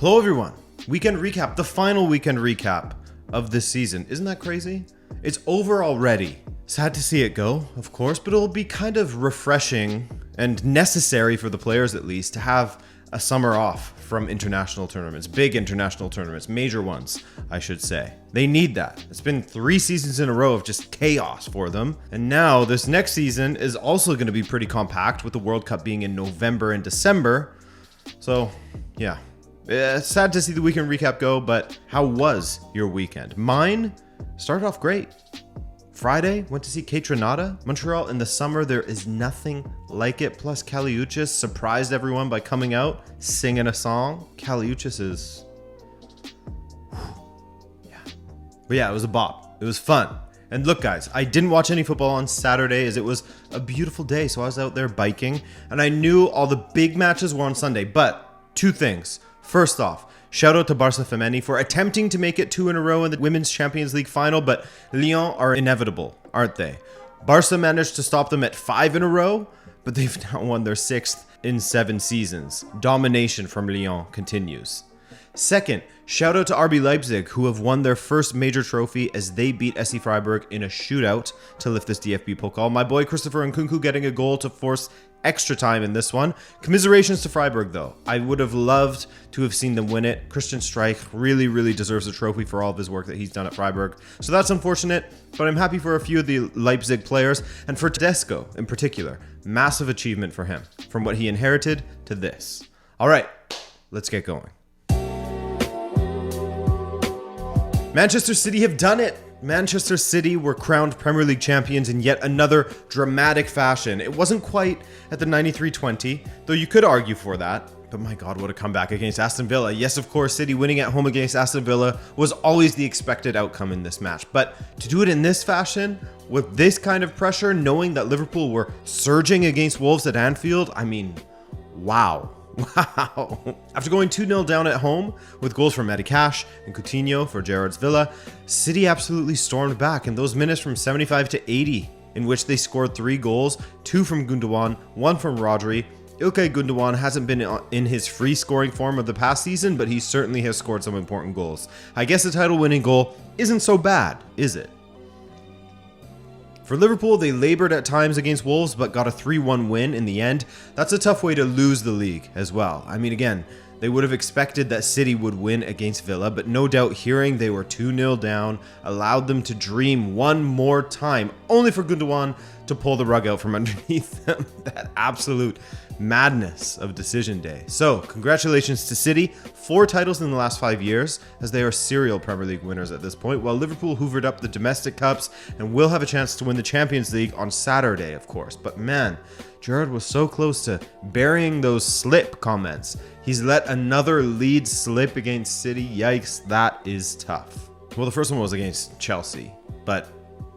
Hello everyone. Weekend recap, the final weekend recap of this season. Isn't that crazy? It's over already. Sad to see it go, of course, but it'll be kind of refreshing and necessary for the players at least to have a summer off from international tournaments, big international tournaments, major ones, I should say. They need that. It's been 3 seasons in a row of just chaos for them. And now this next season is also going to be pretty compact with the World Cup being in November and December. So, yeah. Sad to see the weekend recap go, but how was your weekend? Mine started off great. Friday, went to see Kate Montreal in the summer. There is nothing like it. Plus, Kaliuchis surprised everyone by coming out, singing a song. Kaliuchis is... yeah. But yeah, it was a bop. It was fun. And look, guys, I didn't watch any football on Saturday as it was a beautiful day, so I was out there biking. And I knew all the big matches were on Sunday, but 2 things. First off, shout out to Barça Femeni for attempting to make it 2 in a row in the Women's Champions League final, but Lyon are inevitable, aren't they? Barça managed to stop them at 5 in a row, but they've now won their 6th in 7 seasons. Domination from Lyon continues. Second, shout out to RB Leipzig, who have won their first major trophy as they beat SC Freiburg in a shootout to lift this DFB Pokal. My boy Christopher Nkunku getting a goal to force extra time in this one. Commiserations to Freiburg, though. I would have loved to have seen them win it. Christian Streich really deserves a trophy for all of his work that he's done at Freiburg. So that's unfortunate, but I'm happy for a few of the Leipzig players, and for Tedesco in particular. Massive achievement for him, from what he inherited to this. All right, let's get going. Manchester City have done it. Manchester City were crowned Premier League champions in yet another dramatic fashion. It wasn't quite at the 93-20, though you could argue for that. But my God, what a comeback against Aston Villa. Yes, of course, City winning at home against Aston Villa was always the expected outcome in this match. But to do it in this fashion, with this kind of pressure, knowing that Liverpool were surging against Wolves at Anfield, I mean, wow. Wow. After going 2-0 down at home with goals from Matty Cash and Coutinho for Gerrard's Villa, City absolutely stormed back in those minutes from 75 to 80, in which they scored 3 goals, 2 from Gundogan, 1 from Rodri. Ilkay Gundogan hasn't been in his free scoring form of the past season, but he certainly has scored some important goals. I guess a title-winning goal isn't so bad, is it? For Liverpool, they labored at times against Wolves, but got a 3-1 win in the end. That's a tough way to lose the league as well. I mean, again, they would have expected that City would win against Villa, but no doubt hearing they were 2-0 down allowed them to dream one more time, only for Gundogan to pull the rug out from underneath them. That absolute madness of decision day. So, congratulations to City. 4 titles in the last 5 years, as they are serial Premier League winners at this point, while Liverpool hoovered up the domestic cups and will have a chance to win the Champions League on Saturday, of course. But man, Gerrard was so close to burying those slip comments. He's let another lead slip against City. Yikes, that is tough. Well, the first one was against Chelsea, but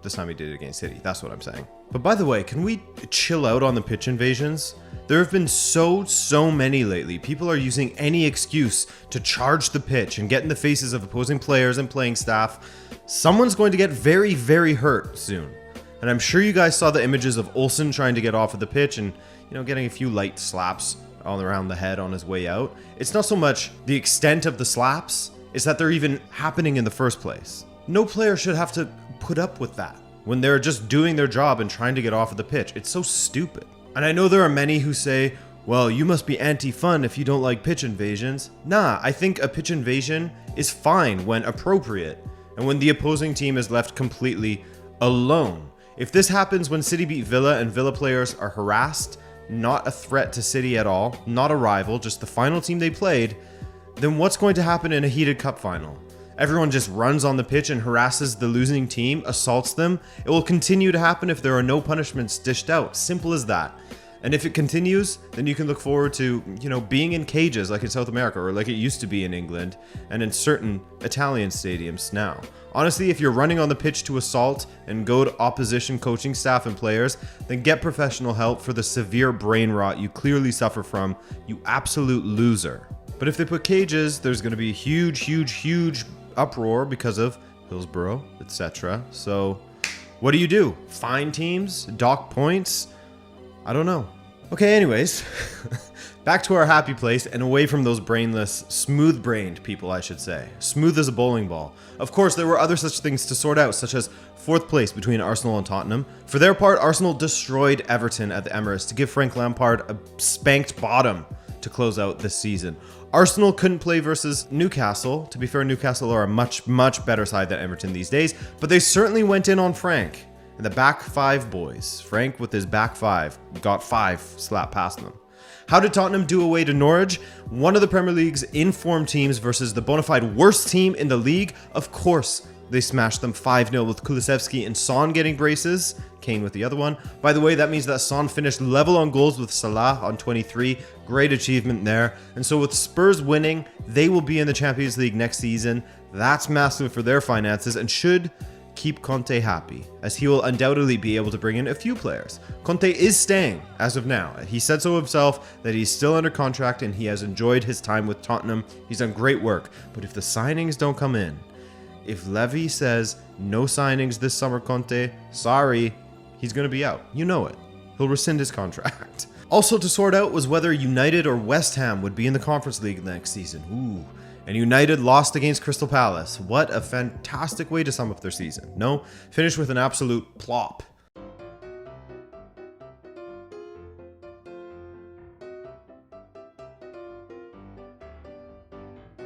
this time he did it against City. That's what I'm saying. But by the way, can we chill out on the pitch invasions? There have been so many lately. People are using any excuse to charge the pitch and get in the faces of opposing players and playing staff. Someone's going to get very hurt soon. And I'm sure you guys saw the images of Olsen trying to get off of the pitch and, getting a few light slaps all around the head on his way out. It's not so much the extent of the slaps, it's that they're even happening in the first place. No player should have to put up with that when they're just doing their job and trying to get off of the pitch. It's so stupid. And I know there are many who say, well, you must be anti-fun if you don't like pitch invasions. Nah, I think a pitch invasion is fine when appropriate and when the opposing team is left completely alone. If this happens when City beat Villa and Villa players are harassed, not a threat to City at all, not a rival, just the final team they played, then what's going to happen in a heated cup final? Everyone just runs on the pitch and harasses the losing team, assaults them. It will continue to happen if there are no punishments dished out. Simple as that. And if it continues, then you can look forward to, being in cages like in South America or like it used to be in England and in certain Italian stadiums now. Honestly, if you're running on the pitch to assault and goad opposition coaching staff and players, then get professional help for the severe brain rot you clearly suffer from, you absolute loser. But if they put cages, there's going to be huge uproar because of Hillsborough, etc. So what do? Fine teams? Dock points? I don't know. Okay, anyways, back to our happy place and away from those brainless, smooth-brained people, I should say. Smooth as a bowling ball. Of course, there were other such things to sort out, such as 4th place between Arsenal and Tottenham. For their part, Arsenal destroyed Everton at the Emirates to give Frank Lampard a spanked bottom to close out this season. Arsenal couldn't play versus Newcastle. To be fair, Newcastle are a much, much better side than Everton these days, but they certainly went in on Frank. And the back 5 boys, Frank with his back 5, got 5 slapped past them. How did Tottenham do away to Norwich? One of the Premier League's in-form teams versus the bona fide worst team in the league? Of course, they smashed them 5-0 with Kulusevski and Son getting braces. Kane with the other one. By the way, that means that Son finished level on goals with Salah on 23. Great achievement there. And so with Spurs winning, they will be in the Champions League next season. That's massive for their finances and should keep Conte happy, as he will undoubtedly be able to bring in a few players. Conte is staying as of now. He said so himself that he's still under contract and he has enjoyed his time with Tottenham. He's done great work. But if the signings don't come in, if Levy says no signings this summer, Conte, sorry, he's going to be out. You know it. He'll rescind his contract. Also to sort out was whether United or West Ham would be in the Conference League next season. Ooh. And United lost against Crystal Palace. What a fantastic way to sum up their season. No, finished with an absolute plop.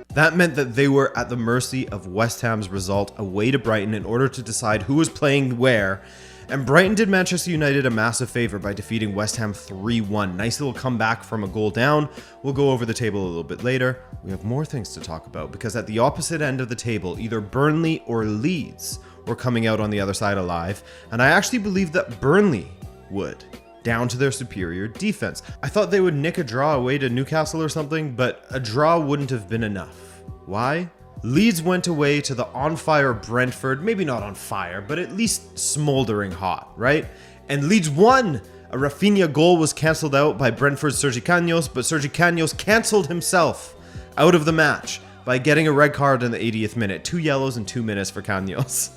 That meant that they were at the mercy of West Ham's result away to Brighton in order to decide who was playing where. And Brighton did Manchester United a massive favor by defeating West Ham 3-1. Nice little comeback from a goal down. We'll go over the table a little bit later. We have more things to talk about because at the opposite end of the table, either Burnley or Leeds were coming out on the other side alive. And I actually believe that Burnley would, down to their superior defense. I thought they would nick a draw away to Newcastle or something, but a draw wouldn't have been enough. Why? Leeds went away to the on-fire Brentford, maybe not on fire, but at least smoldering hot, right? And Leeds won! A Rafinha goal was cancelled out by Brentford's Sergi Canos, but Sergi Canos cancelled himself out of the match by getting a red card in the 80th minute. 2 yellows in 2 minutes for Canos.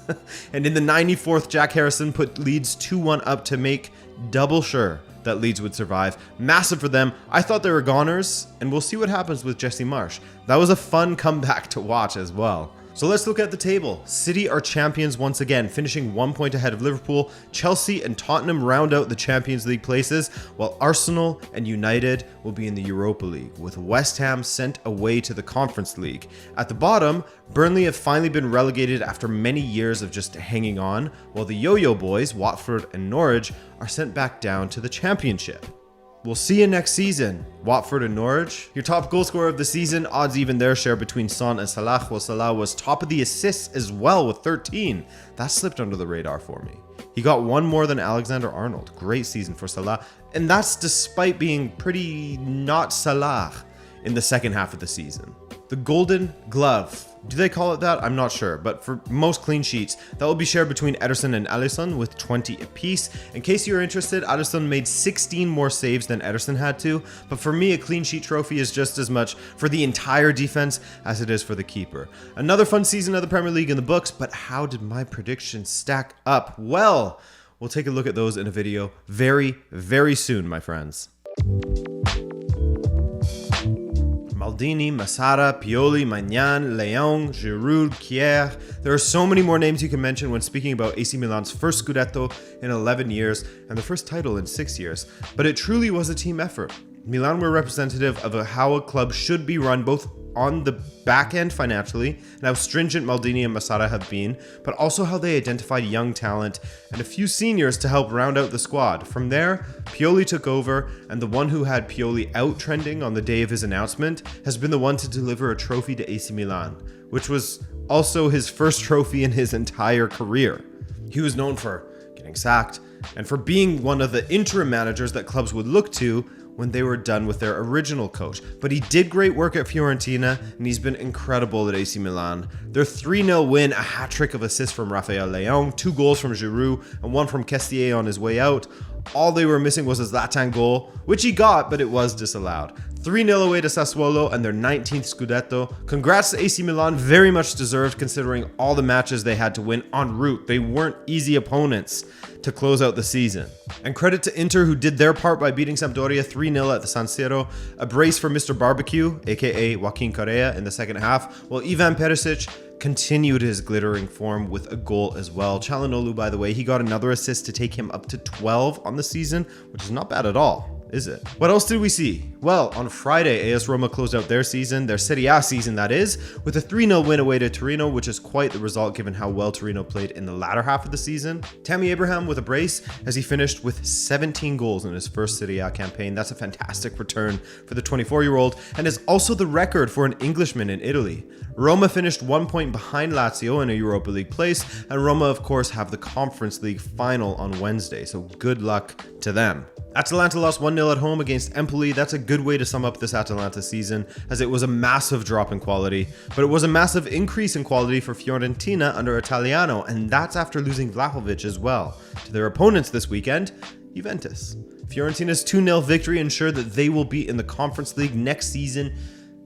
And in the 94th, Jack Harrison put Leeds 2-1 up to make double sure that Leeds would survive. Massive for them. I thought they were goners, and we'll see what happens with Jesse Marsch. That was a fun comeback to watch as well. So let's look at the table. City are champions once again, finishing 1 point ahead of Liverpool. Chelsea and Tottenham round out the Champions League places, while Arsenal and United will be in the Europa League, with West Ham sent away to the Conference League. At the bottom, Burnley have finally been relegated after many years of just hanging on, while the Yo-Yo Boys, Watford and Norwich, are sent back down to the Championship. We'll see you next season, Watford and Norwich. Your top goal scorer of the season, odds even their share between Son and Salah, while Salah was top of the assists as well with 13. That slipped under the radar for me. He got 1 more than Alexander-Arnold. Great season for Salah, and that's despite being pretty not Salah in the second half of the season. The Golden Glove. Do they call it that? I'm not sure, but for most clean sheets, that will be shared between Ederson and Alisson with 20 apiece. In case you're interested, Alisson made 16 more saves than Ederson had to, but for me, a clean sheet trophy is just as much for the entire defense as it is for the keeper. Another fun season of the Premier League in the books, but how did my predictions stack up? Well, we'll take a look at those in a video very, very soon, my friends. Maldini, Masara, Pioli, Maignan, Leão, Giroud, Kjaer. There are so many more names you can mention when speaking about AC Milan's first Scudetto in 11 years and the first title in 6 years. But it truly was a team effort. Milan were representative of how a club should be run, both on the back end financially and how stringent Maldini and Masara have been, but also how they identified young talent and a few seniors to help round out the squad. From there, Pioli took over, and the one who had Pioli out trending on the day of his announcement has been the one to deliver a trophy to AC Milan, which was also his first trophy in his entire career. He was known for getting sacked and for being one of the interim managers that clubs would look to when they were done with their original coach. But he did great work at Fiorentina, and he's been incredible at AC Milan. Their 3-0 win, a hat-trick of assists from Raphael Leão, 2 goals from Giroud, and 1 from Kessié on his way out. All they were missing was a Zlatan goal, which he got, but it was disallowed. 3-0 away to Sassuolo and their 19th Scudetto. Congrats to AC Milan, very much deserved considering all the matches they had to win en route. They weren't easy opponents to close out the season. And credit to Inter, who did their part by beating Sampdoria 3-0 at the San Siro. A brace for Mr. Barbecue, aka Joaquin Correa, in the second half, while Ivan Perisic continued his glittering form with a goal as well. Çalhanoğlu, by the way, he got another assist to take him up to 12 on the season, which is not bad at all, is it? What else did we see? Well, on Friday, AS Roma closed out their season, their Serie A season that is, with a 3-0 win away to Torino, which is quite the result given how well Torino played in the latter half of the season. Tammy Abraham with a brace as he finished with 17 goals in his first Serie A campaign. That's a fantastic return for the 24-year-old and is also the record for an Englishman in Italy. Roma finished 1 point behind Lazio in a Europa League place, and Roma, of course, have the Conference League final on Wednesday, so good luck to them. Atalanta lost 1-0 at home against Empoli. That's a good way to sum up this Atalanta season, as it was a massive drop in quality, but it was a massive increase in quality for Fiorentina under Italiano, and that's after losing Vlahovic as well to their opponents this weekend, Juventus. Fiorentina's 2-0 victory ensured that they will be in the Conference League next season.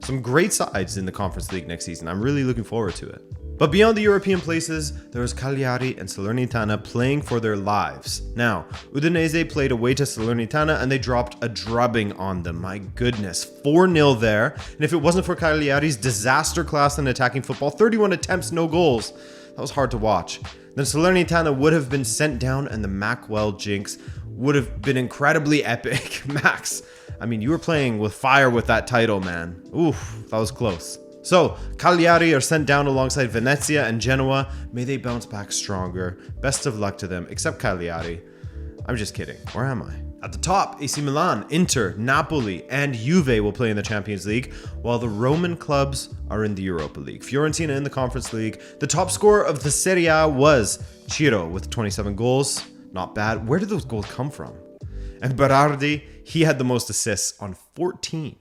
Some great sides in the Conference League next season. I'm really looking forward to it. But beyond the European places, there was Cagliari and Salernitana playing for their lives. Now, Udinese played away to Salernitana and they dropped a drubbing on them. My goodness, 4-0 there. And if it wasn't for Cagliari's disaster class in attacking football, 31 attempts, no goals, that was hard to watch. Then Salernitana would have been sent down and the Macwell jinx would have been incredibly epic. Max, I mean, you were playing with fire with that title, man. Oof, that was close. So, Cagliari are sent down alongside Venezia and Genoa. May they bounce back stronger. Best of luck to them, except Cagliari. I'm just kidding. Where am I? At the top, AC Milan, Inter, Napoli, and Juve will play in the Champions League, while the Roman clubs are in the Europa League. Fiorentina in the Conference League. The top scorer of the Serie A was Ciro with 27 goals. Not bad. Where did those goals come from? And Berardi, he had the most assists on 14.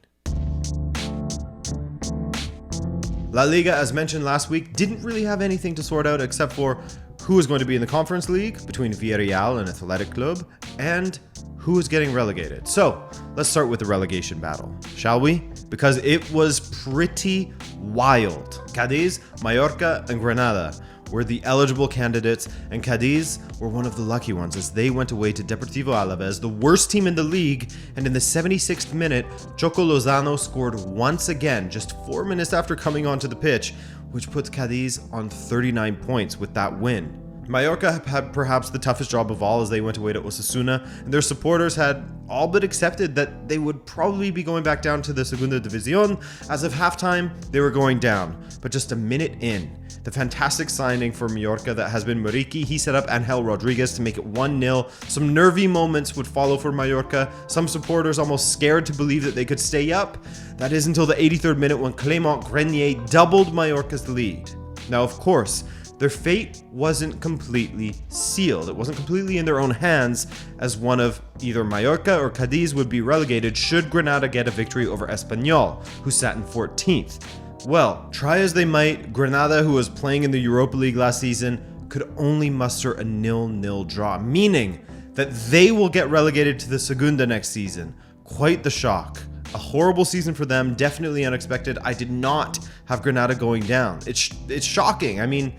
La Liga, as mentioned last week, didn't really have anything to sort out except for who is going to be in the Conference League between Villarreal and Athletic Club, and who is getting relegated. So let's start with the relegation battle, shall we? Because it was pretty wild. Cadiz, Mallorca, and Granada were the eligible candidates, and Cadiz were one of the lucky ones as they went away to Deportivo Alavés, the worst team in the league, and in the 76th minute, Choco Lozano scored once again, just 4 minutes after coming onto the pitch, which puts Cadiz on 39 points with that win. Mallorca had perhaps the toughest job of all as they went away to Osasuna, and their supporters had all but accepted that they would probably be going back down to the Segunda División. As of halftime, they were going down, but just a minute in, the fantastic signing for Mallorca that has been Muriqui, he set up Angel Rodriguez to make it 1-0. Some nervy moments would follow for Mallorca, some supporters almost scared to believe that they could stay up. That is until the 83rd minute when Clément Grenier doubled Mallorca's lead. Now, of course, their fate wasn't completely sealed. It wasn't completely in their own hands, as one of either Mallorca or Cadiz would be relegated should Granada get a victory over Espanyol, who sat in 14th. Well, try as they might, Granada, who was playing in the Europa League last season, could only muster a 0-0 draw, meaning that they will get relegated to the Segunda next season. Quite the shock. A horrible season for them, definitely unexpected. I did not have Granada going down. It's shocking. I mean,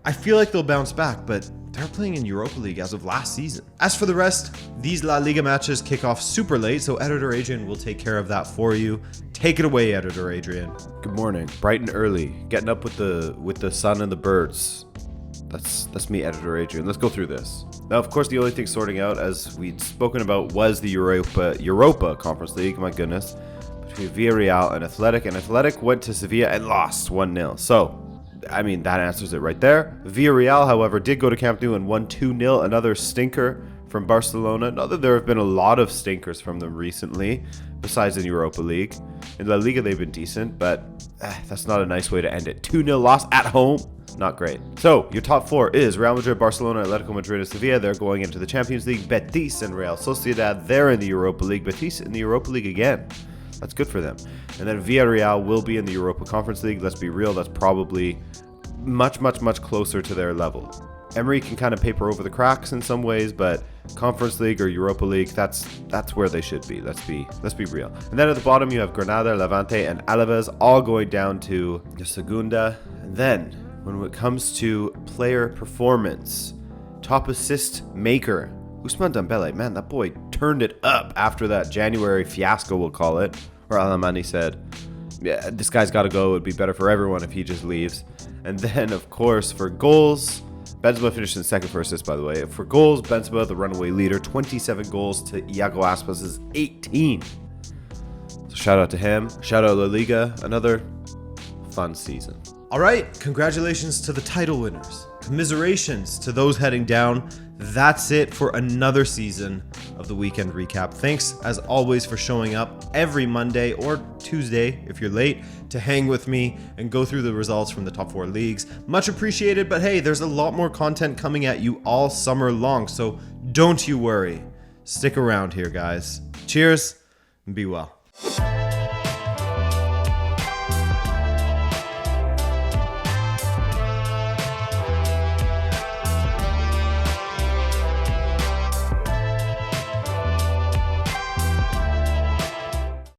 I feel like they'll bounce back, but they're playing in Europa League as of last season. As for the rest, these La Liga matches kick off super late, so Editor Adrian will take care of that for you. Take it away, Editor Adrian. Good morning, bright and early, getting up with the sun and the birds. That's me, Editor Adrian. Let's go through this. Now, of course, the only thing sorting out, as we'd spoken about, was the Europa Conference League. My goodness, between Villarreal and Athletic went to Sevilla and lost 1-0. So, I mean, that answers it right there. Villarreal, however, did go to Camp Nou and won 2-0, another stinker from Barcelona. Not that there have been a lot of stinkers from them recently, besides in Europa League. In La Liga, they've been decent, but that's not a nice way to end it. 2-0 loss at home. Not great. So, your top four is Real Madrid, Barcelona, Atletico Madrid, and Sevilla. They're going into the Champions League. Betis and Real Sociedad, they're in the Europa League. Betis in the Europa League again. That's good for them. And then Villarreal will be in the Europa Conference League. Let's be real, that's probably much closer to their level. Emery can kind of paper over the cracks in some ways, but Conference League or Europa League, that's where they should be. Let's be real. And then at the bottom, you have Granada, Levante, and Alaves all going down to the Segunda. And then, when it comes to player performance, top assist maker, Ousmane Dembele, man, that boy turned it up after that January fiasco, we'll call it, where Alemany said, yeah, this guy's got to go. It would be better for everyone if he just leaves. And then, of course, for goals, Benzema finished in second for assists, by the way. For goals, Benzema, the runaway leader, 27 goals to Iago Aspas' 18. So shout out to him. Shout out La Liga. Another fun season. All right, congratulations to the title winners. Commiserations to those heading down. That's it for another season of the Weekend Recap. Thanks, as always, for showing up every Monday or Tuesday, if you're late, to hang with me and go through the results from the top 4 leagues. Much appreciated, but hey, there's a lot more content coming at you all summer long, so don't you worry. Stick around here, guys. Cheers, and be well.